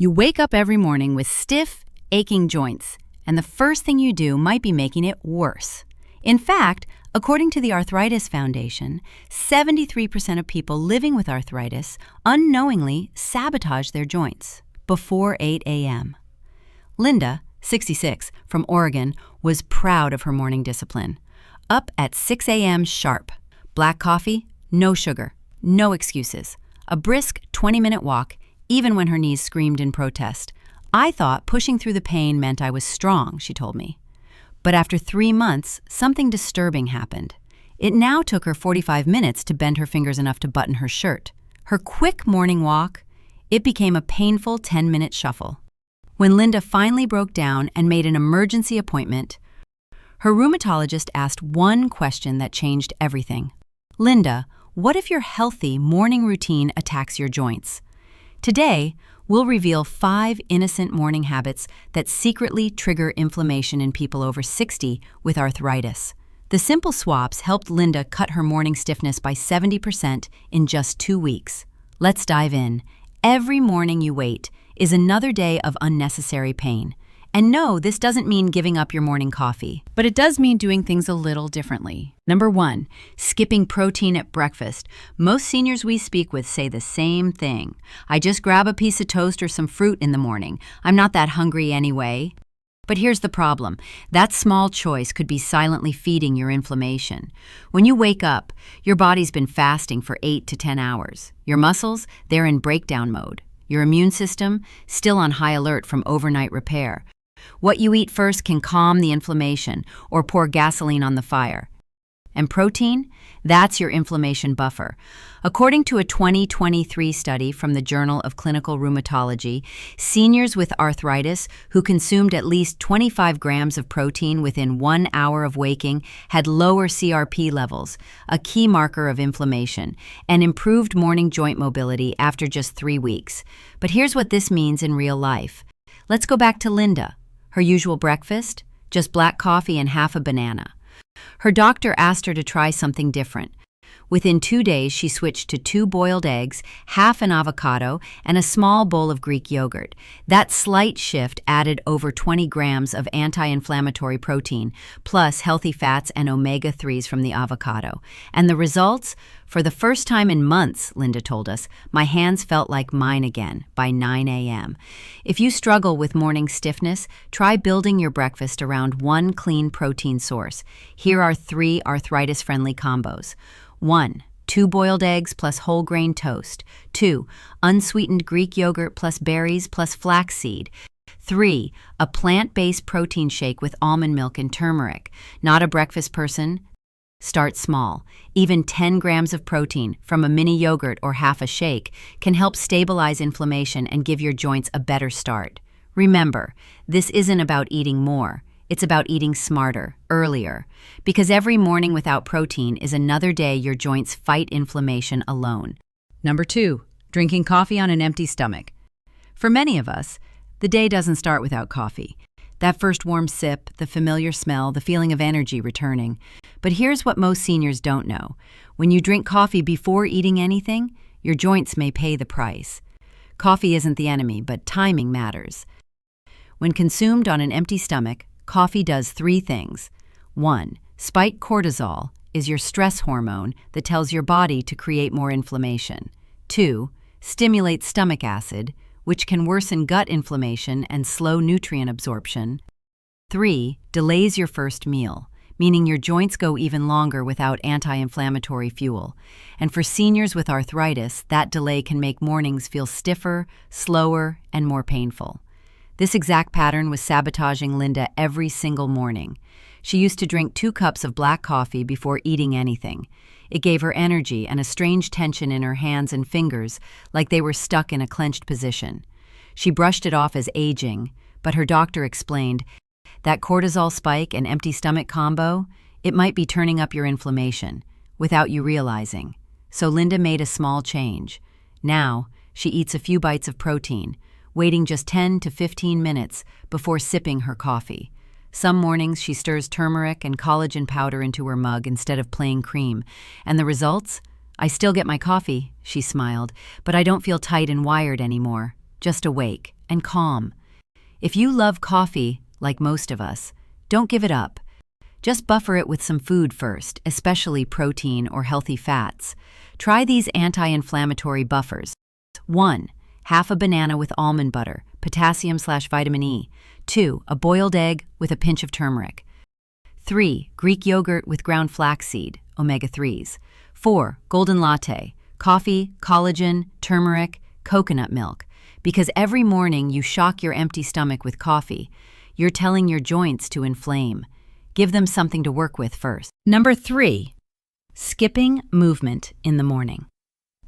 You wake up every morning with stiff, aching joints, and the first thing you do might be making it worse. In fact, according to the Arthritis Foundation, 73% of people living with arthritis unknowingly sabotage their joints before 8 a.m. Linda, 66, from Oregon, was proud of her morning discipline. Up at 6 a.m. sharp. Black coffee, no sugar, no excuses. A brisk 20-minute walk, even when her knees screamed in protest. I thought pushing through the pain meant I was strong, she told me. But after 3 months, something disturbing happened. It now took her 45 minutes to bend her fingers enough to button her shirt. Her quick morning walk, it became a painful 10-minute shuffle. When Linda finally broke down and made an emergency appointment, her rheumatologist asked one question that changed everything. Linda, what if your healthy morning routine attacks your joints? Today, we'll reveal 5 innocent morning habits that secretly trigger inflammation in people over 60 with arthritis. The simple swaps helped Linda cut her morning stiffness by 70% in just 2 weeks. Let's dive in. Every morning you wait is another day of unnecessary pain. And no, this doesn't mean giving up your morning coffee, but it does mean doing things a little differently. Number 1, skipping protein at breakfast. Most seniors we speak with say the same thing. I just grab a piece of toast or some fruit in the morning. I'm not that hungry anyway. But here's the problem. That small choice could be silently feeding your inflammation. When you wake up, your body's been fasting for 8 to 10 hours. Your muscles, they're in breakdown mode. Your immune system, still on high alert from overnight repair. What you eat first can calm the inflammation or pour gasoline on the fire. And protein? That's your inflammation buffer. According to a 2023 study from the Journal of Clinical Rheumatology, seniors with arthritis who consumed at least 25 grams of protein within 1 hour of waking had lower CRP levels, a key marker of inflammation, and improved morning joint mobility after just 3 weeks. But here's what this means in real life. Let's go back to Linda. Her usual breakfast? Just black coffee and half a banana. Her doctor asked her to try something different. Within 2 days, she switched to 2 boiled eggs, half an avocado, and a small bowl of Greek yogurt. That slight shift added over 20 grams of anti-inflammatory protein, plus healthy fats and omega-3s from the avocado. And the results? For the first time in months, Linda told us, my hands felt like mine again by 9 a.m. If you struggle with morning stiffness, try building your breakfast around one clean protein source. Here are 3 arthritis-friendly combos. 1. 2 boiled eggs plus whole grain toast. 2. Unsweetened Greek yogurt plus berries plus flaxseed. 3. A plant-based protein shake with almond milk and turmeric. Not a breakfast person? Start small. Even 10 grams of protein from a mini yogurt or half a shake can help stabilize inflammation and give your joints a better start. Remember, this isn't about eating more. It's about eating smarter, earlier, because every morning without protein is another day your joints fight inflammation alone. Number 2, drinking coffee on an empty stomach. For many of us, the day doesn't start without coffee. That first warm sip, the familiar smell, the feeling of energy returning. But here's what most seniors don't know. When you drink coffee before eating anything, your joints may pay the price. Coffee isn't the enemy, but timing matters. When consumed on an empty stomach, coffee does 3 things. 1. Spike cortisol is your stress hormone that tells your body to create more inflammation. 2. Stimulates stomach acid, which can worsen gut inflammation and slow nutrient absorption. 3. Delays your first meal, meaning your joints go even longer without anti-inflammatory fuel. And for seniors with arthritis, that delay can make mornings feel stiffer, slower, and more painful. This exact pattern was sabotaging Linda every single morning. She used to drink 2 cups of black coffee before eating anything. It gave her energy and a strange tension in her hands and fingers, like they were stuck in a clenched position. She brushed it off as aging, but her doctor explained that cortisol spike and empty stomach combo, it might be turning up your inflammation without you realizing. So Linda made a small change. Now, she eats a few bites of protein, waiting just 10 to 15 minutes before sipping her coffee. Some mornings she stirs turmeric and collagen powder into her mug instead of plain cream. And the results? I still get my coffee, she smiled, but I don't feel tight and wired anymore, just awake. and calm. If you love coffee, like most of us, don't give it up. Just buffer it with some food first, especially protein or healthy fats. Try these anti-inflammatory buffers. 1. Half a banana with almond butter, potassium/vitamin E. 2. A boiled egg with a pinch of turmeric. 3. Greek yogurt with ground flaxseed, omega-3s. 4. Golden latte, coffee, collagen, turmeric, coconut milk. Because every morning you shock your empty stomach with coffee, you're telling your joints to inflame. Give them something to work with first. Number 3. Skipping movement in the morning.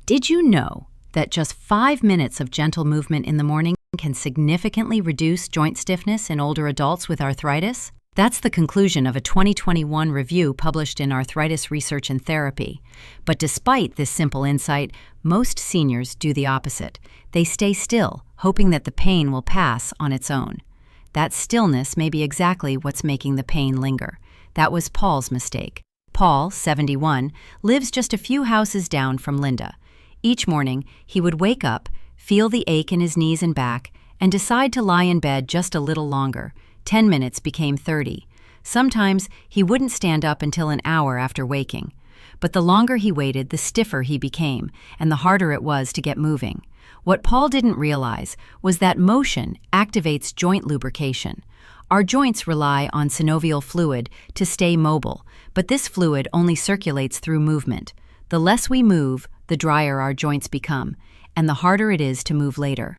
Did you know that just 5 minutes of gentle movement in the morning can significantly reduce joint stiffness in older adults with arthritis? That's the conclusion of a 2021 review published in Arthritis Research and Therapy. But despite this simple insight, most seniors do the opposite. They stay still, hoping that the pain will pass on its own. That stillness may be exactly what's making the pain linger. That was Paul's mistake. Paul, 71, lives just a few houses down from Linda. Each morning, he would wake up, feel the ache in his knees and back, and decide to lie in bed just a little longer. 10 minutes became 30. Sometimes he wouldn't stand up until an hour after waking. But the longer he waited, the stiffer he became, and the harder it was to get moving. What Paul didn't realize was that motion activates joint lubrication. Our joints rely on synovial fluid to stay mobile, but this fluid only circulates through movement. The less we move, the drier our joints become, and the harder it is to move later.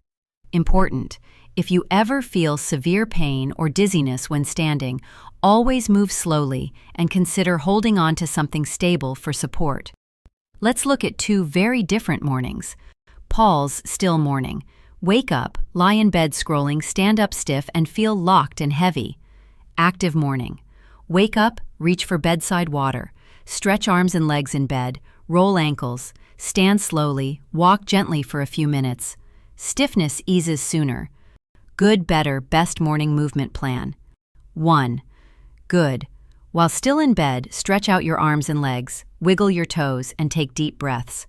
Important: if you ever feel severe pain or dizziness when standing, always move slowly and consider holding on to something stable for support. Let's look at 2 very different mornings. Paul's still morning. Wake up, lie in bed scrolling, stand up stiff and feel locked and heavy. Active morning. Wake up, reach for bedside water. Stretch arms and legs in bed, roll ankles, stand slowly, walk gently for a few minutes. Stiffness eases sooner. Good, better, best morning movement plan. 1. Good. While still in bed, stretch out your arms and legs, wiggle your toes, and take deep breaths.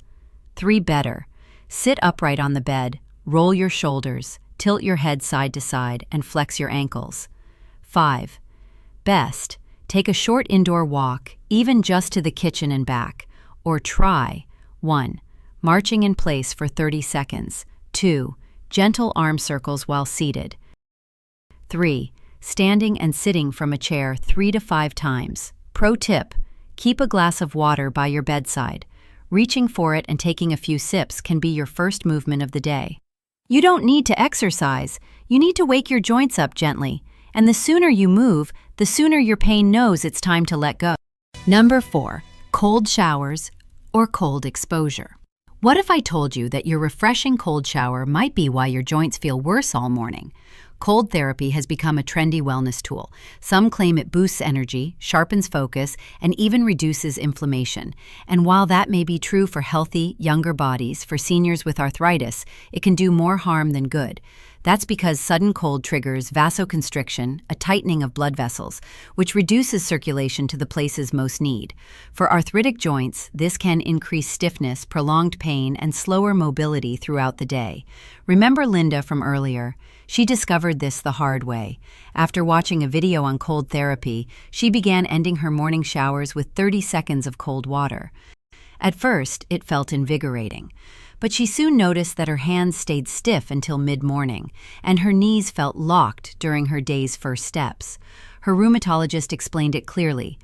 3. Better. Sit upright on the bed, roll your shoulders, tilt your head side to side, and flex your ankles. 5. Best. Take a short indoor walk, even just to the kitchen and back. Or try 1. Marching in place for 30 seconds. 2. Gentle arm circles while seated. 3. Standing and sitting from a chair 3 to 5 times. Pro tip: keep a glass of water by your bedside. Reaching for it and taking a few sips can be your first movement of the day. You don't need to exercise. You need to wake your joints up gently. And the sooner you move, the sooner your pain knows it's time to let go. Number 4. Cold showers or cold exposure. What if I told you that your refreshing cold shower might be why your joints feel worse all morning? Cold therapy has become a trendy wellness tool. Some claim it boosts energy, sharpens focus, and even reduces inflammation. And while that may be true for healthy, younger bodies, for seniors with arthritis, it can do more harm than good. That's because sudden cold triggers vasoconstriction, a tightening of blood vessels, which reduces circulation to the places most need. For arthritic joints, this can increase stiffness, prolonged pain, and slower mobility throughout the day. Remember Linda from earlier? She discovered this the hard way. After watching a video on cold therapy, she began ending her morning showers with 30 seconds of cold water. At first, it felt invigorating. But she soon noticed that her hands stayed stiff until mid-morning, and her knees felt locked during her day's first steps. Her rheumatologist explained it clearly.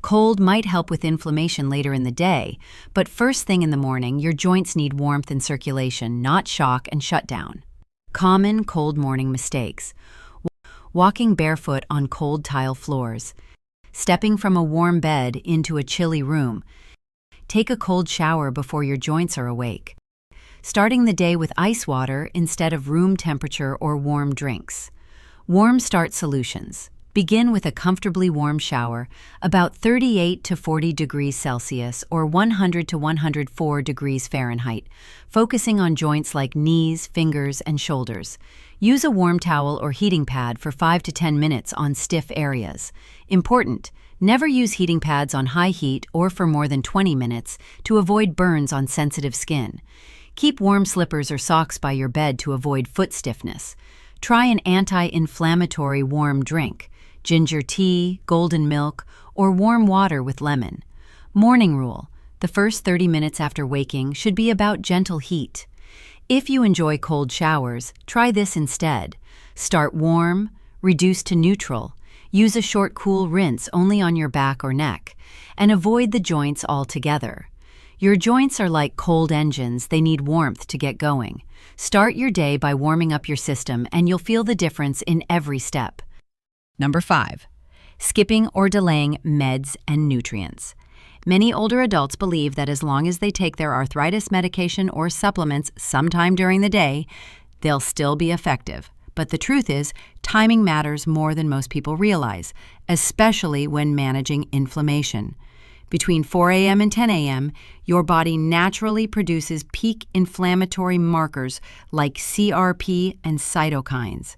Cold might help with inflammation later in the day, but first thing in the morning, your joints need warmth and circulation, not shock and shutdown. Common cold morning mistakes: walking barefoot on cold tile floors, stepping from a warm bed into a chilly room. Take a cold shower before your joints are awake. Starting the day with ice water instead of room temperature or warm drinks. Warm start solutions. Begin with a comfortably warm shower, about 38 to 40 degrees Celsius or 100 to 104 degrees Fahrenheit, focusing on joints like knees, fingers, and shoulders. Use a warm towel or heating pad for 5 to 10 minutes on stiff areas. Important: never use heating pads on high heat or for more than 20 minutes to avoid burns on sensitive skin. Keep warm slippers or socks by your bed to avoid foot stiffness. Try an anti-inflammatory warm drink, ginger tea, golden milk, or warm water with lemon. Morning rule: the first 30 minutes after waking should be about gentle heat. If you enjoy cold showers, try this instead. Start warm, reduce to neutral, use a short cool rinse only on your back or neck, and avoid the joints altogether. Your joints are like cold engines, they need warmth to get going. Start your day by warming up your system and you'll feel the difference in every step. Number 5. Skipping or delaying meds and nutrients. Many older adults believe that as long as they take their arthritis medication or supplements sometime during the day, they'll still be effective. But the truth is, timing matters more than most people realize, especially when managing inflammation. Between 4 a.m. and 10 a.m., your body naturally produces peak inflammatory markers like CRP and cytokines.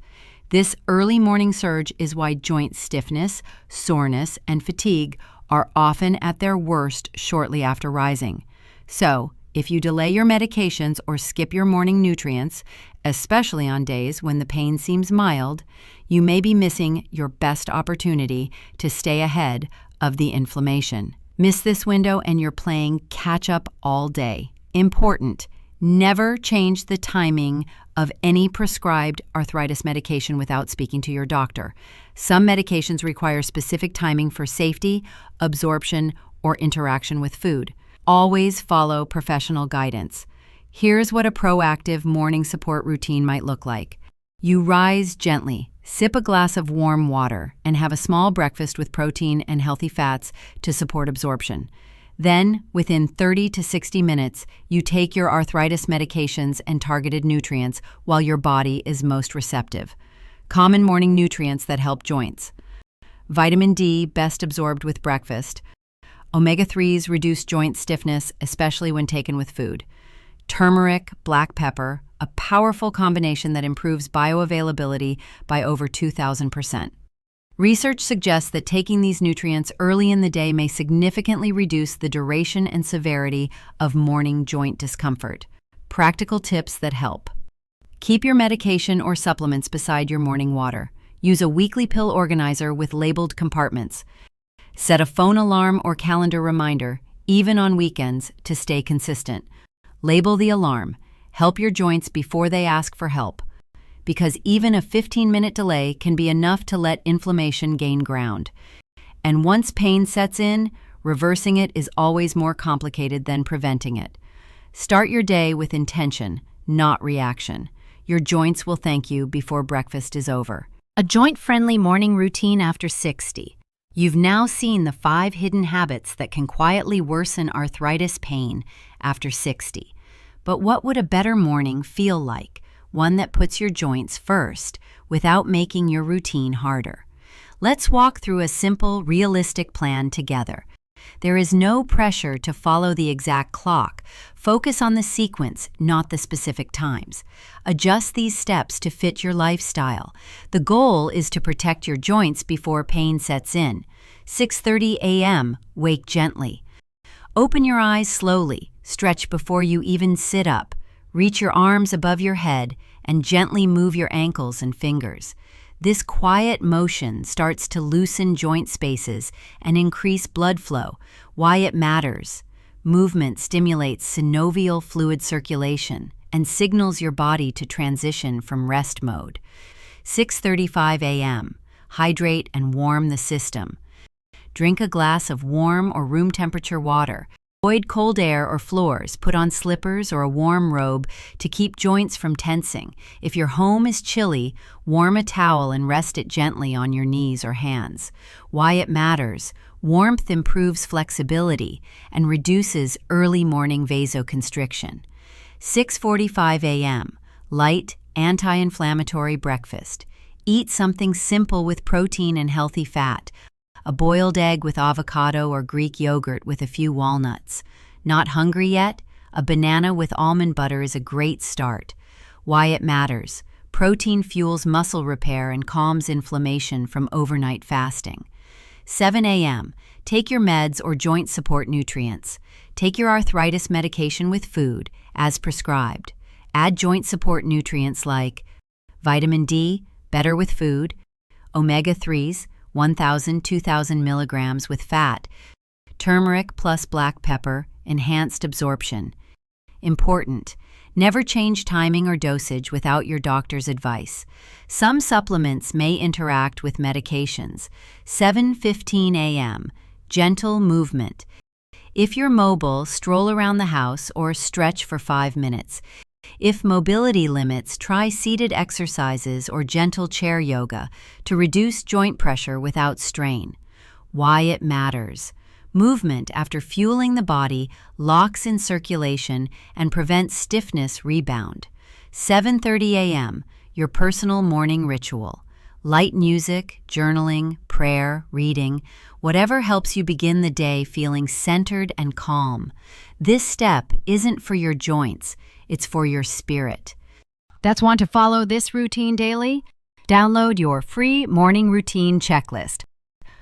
This early morning surge is why joint stiffness, soreness, and fatigue are often at their worst shortly after rising. So, if you delay your medications or skip your morning nutrients, especially on days when the pain seems mild, you may be missing your best opportunity to stay ahead of the inflammation. Miss this window and you're playing catch-up all day. Important: never change the timing of any prescribed arthritis medication without speaking to your doctor. Some medications require specific timing for safety, absorption, or interaction with food. Always follow professional guidance. Here's what a proactive morning support routine might look like. You rise gently, sip a glass of warm water, and have a small breakfast with protein and healthy fats to support absorption. Then, within 30 to 60 minutes, you take your arthritis medications and targeted nutrients while your body is most receptive. Common morning nutrients that help joints. Vitamin D, best absorbed with breakfast. Omega-3s reduce joint stiffness, especially when taken with food. Turmeric, black pepper, a powerful combination that improves bioavailability by over 2,000%. Research suggests that taking these nutrients early in the day may significantly reduce the duration and severity of morning joint discomfort. Practical tips that help. Keep your medication or supplements beside your morning water. Use a weekly pill organizer with labeled compartments. Set a phone alarm or calendar reminder, even on weekends, to stay consistent. Label the alarm. Help your joints before they ask for help, because even a 15-minute delay can be enough to let inflammation gain ground. And once pain sets in, reversing it is always more complicated than preventing it. Start your day with intention, not reaction. Your joints will thank you before breakfast is over. A joint-friendly morning routine after 60. You've now seen the 5 hidden habits that can quietly worsen arthritis pain after 60. But what would a better morning feel like? One that puts your joints first without making your routine harder. Let's walk through a simple, realistic plan together. There is no pressure to follow the exact clock. Focus on the sequence, not the specific times. Adjust these steps to fit your lifestyle. The goal is to protect your joints before pain sets in. 6:30 a.m., wake gently. Open your eyes slowly. Stretch before you even sit up. Reach your arms above your head and gently move your ankles and fingers. This quiet motion starts to loosen joint spaces and increase blood flow. Why it matters: movement stimulates synovial fluid circulation and signals your body to transition from rest mode. 6:35 a.m. Hydrate and warm the system. Drink a glass of warm or room temperature water. Avoid cold air or floors. Put on slippers or a warm robe to keep joints from tensing. If your home is chilly, warm a towel and rest it gently on your knees or hands. Why it matters: warmth improves flexibility and reduces early morning vasoconstriction. 6:45 a.m. Light, anti-inflammatory breakfast. Eat something simple with protein and healthy fat. A boiled egg with avocado or Greek yogurt with a few walnuts. Not hungry yet? A banana with almond butter is a great start. Why it matters: protein fuels muscle repair and calms inflammation from overnight fasting. 7 a.m. Take your meds or joint support nutrients. Take your arthritis medication with food, as prescribed. Add joint support nutrients like vitamin D, better with food, omega-3s, 1,000–2,000 milligrams with fat, turmeric plus black pepper, enhanced absorption. Important: never change timing or dosage without your doctor's advice. Some supplements may interact with medications. 7:15 a.m. Gentle movement. If you're mobile, stroll around the house or stretch for 5 minutes. If mobility limits, try seated exercises or gentle chair yoga to reduce joint pressure without strain. Why it matters. Movement, after fueling the body, locks in circulation and prevents stiffness rebound. 7:30 a.m. Your personal morning ritual. Light music, journaling, prayer, reading, whatever helps you begin the day feeling centered and calm. This step isn't for your joints, it's for your spirit. Want to follow this routine daily? Download your free morning routine checklist.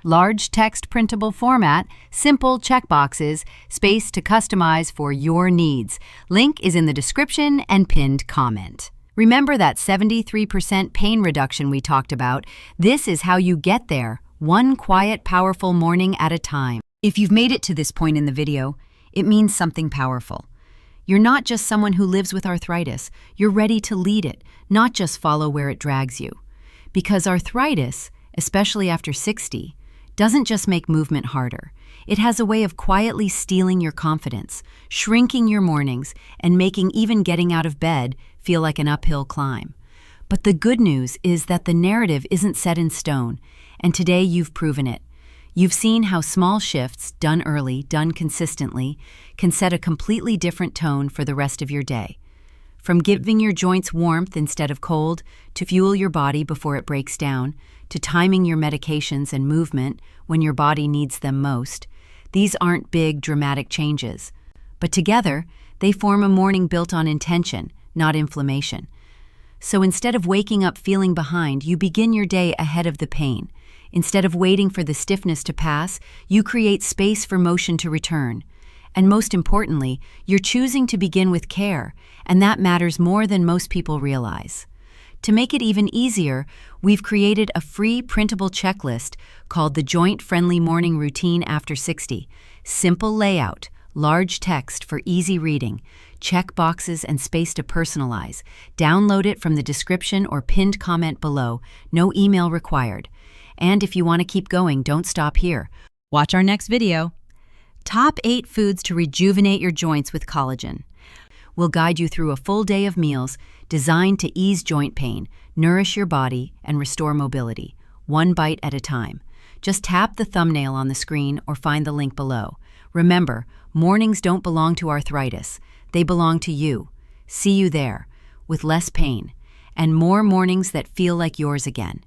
Large text printable format, simple checkboxes, space to customize for your needs. Link is in the description and pinned comment. Remember that 73% pain reduction we talked about? This is how you get there, one quiet, powerful morning at a time. If you've made it to this point in the video, it means something powerful. You're not just someone who lives with arthritis. You're ready to lead it, not just follow where it drags you. Because arthritis, especially after 60, doesn't just make movement harder. It has a way of quietly stealing your confidence, shrinking your mornings, and making even getting out of bed feel like an uphill climb. But the good news is that the narrative isn't set in stone, and today you've proven it. You've seen how small shifts, done early, done consistently, can set a completely different tone for the rest of your day. From giving your joints warmth instead of cold, to fuel your body before it breaks down, to timing your medications and movement when your body needs them most, these aren't big, dramatic changes. But together, they form a morning built on intention, not inflammation. So instead of waking up feeling behind, you begin your day ahead of the pain. Instead of waiting for the stiffness to pass, you create space for motion to return. And most importantly, you're choosing to begin with care, and that matters more than most people realize. To make it even easier, we've created a free printable checklist called the Joint-Friendly Morning Routine After 60. Simple layout, large text for easy reading, check boxes and space to personalize. Download it from the description or pinned comment below. No email required. And if you want to keep going, don't stop here. Watch our next video. Top 8 foods to rejuvenate your joints with collagen. We'll guide you through a full day of meals designed to ease joint pain, nourish your body, and restore mobility, one bite at a time. Just tap the thumbnail on the screen or find the link below. Remember, mornings don't belong to arthritis. They belong to you. See you there, with less pain, and more mornings that feel like yours again.